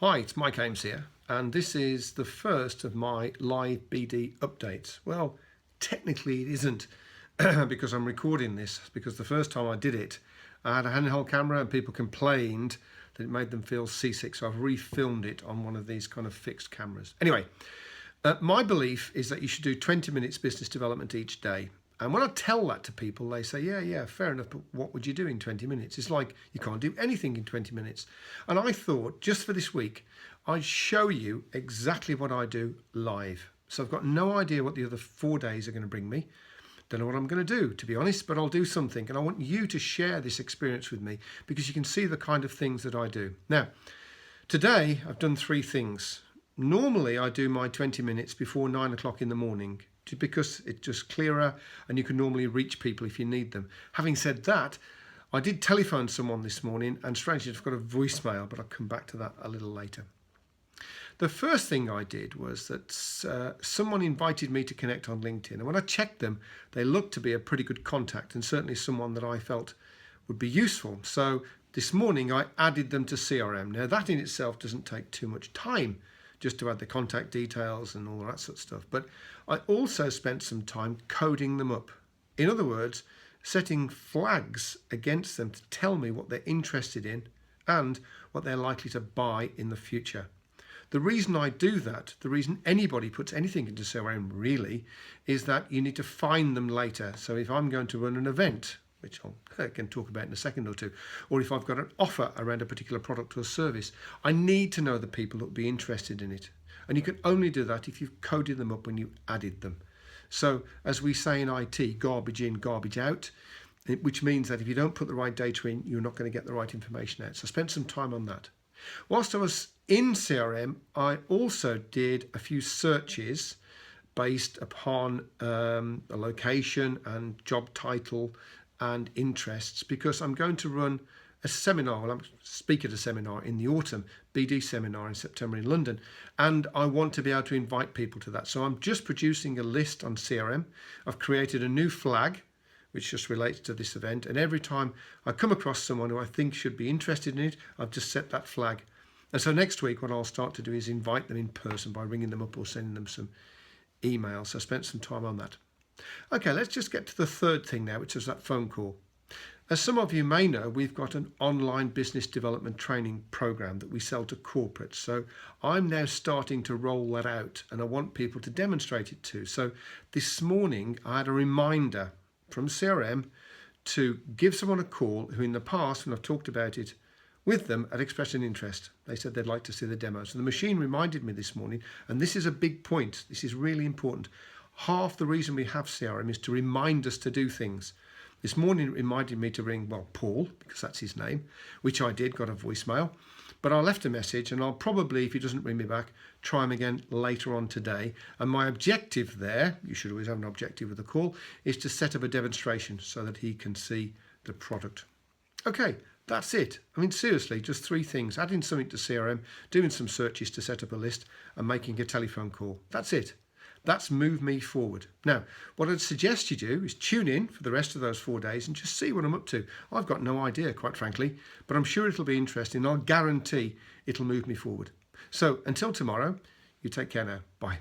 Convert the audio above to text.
Hi, it's Mike Ames here, and this is the first of my live BD updates. Well, technically it isn't because I'm recording this, because the first time I did it, I had a handheld camera and people complained that it made them feel seasick, so I've refilmed it on one of these kind of fixed cameras. Anyway, my belief is that you should do 20 minutes business development each day. And when I tell that to people, they say, yeah, fair enough, but what would you do in 20 minutes? It's like you can't do anything in 20 minutes. And I thought, just for this week, I'd show you exactly what I do live. So I've got no idea what the other 4 days are going to bring me. Don't know what I'm going to do, to be honest, but I'll do something. And I want you to share this experience with me because you can see the kind of things that I do. Now, today I've done 3 things. Normally I do my 20 minutes before 9 o'clock in the morning, because it's just clearer and you can normally reach people if you need them. Having said that, I did telephone someone this morning and strangely I've got a voicemail, but I'll come back to that a little later. The first thing I did was that someone invited me to connect on LinkedIn, and when I checked them, they looked to be a pretty good contact and certainly someone that I felt would be useful. So this morning I added them to CRM. Now that in itself doesn't take too much time, just to add the contact details and all that sort of stuff. But I also spent some time coding them up. In other words, setting flags against them to tell me what they're interested in and what they're likely to buy in the future. The reason I do that, the reason anybody puts anything into CRM really, is that you need to find them later. So if I'm going to run an event, which I can talk about in a second or two, or if I've got an offer around a particular product or service, I need to know the people that will be interested in it. And you can only do that if you've coded them up when you added them. So as we say in IT, garbage in, garbage out, which means that if you don't put the right data in, you're not going to get the right information out. So I spent some time on that. Whilst I was in CRM, I also did a few searches based upon a location and job title and interests, because I'm going to run a seminar. Well, I'm speaking at a seminar in the autumn, BD seminar in September in London, and I want to be able to invite people to that. So I'm just producing a list on CRM. I've created a new flag which just relates to this event, and every time I come across someone who I think should be interested in it, I've just set that flag. And so next week what I'll start to do is invite them in person by ringing them up or sending them some emails. So I spent some time on that. Okay, let's just get to the third thing now, which is that phone call. As some of you may know, we've got an online business development training program that we sell to corporates. So I'm now starting to roll that out and I want people to demonstrate it too. So this morning I had a reminder from CRM to give someone a call who in the past, when I've talked about it with them, had expressed an interest. They said they'd like to see the demo. So the machine reminded me this morning, and this is a big point. This is really important. Half the reason we have CRM is to remind us to do things. This morning it reminded me to ring, Paul, because that's his name, which I did, got a voicemail. But I left a message and I'll probably, if he doesn't ring me back, try him again later on today. And my objective there, you should always have an objective with a call, is to set up a demonstration so that he can see the product. Okay, that's it. I mean, seriously, just 3 things. Adding something to CRM, doing some searches to set up a list, and making a telephone call. That's it. That's moved me forward. Now, what I'd suggest you do is tune in for the rest of those 4 days and just see what I'm up to. I've got no idea, quite frankly, but I'm sure it'll be interesting. I'll guarantee it'll move me forward. So until tomorrow, you take care now. Bye.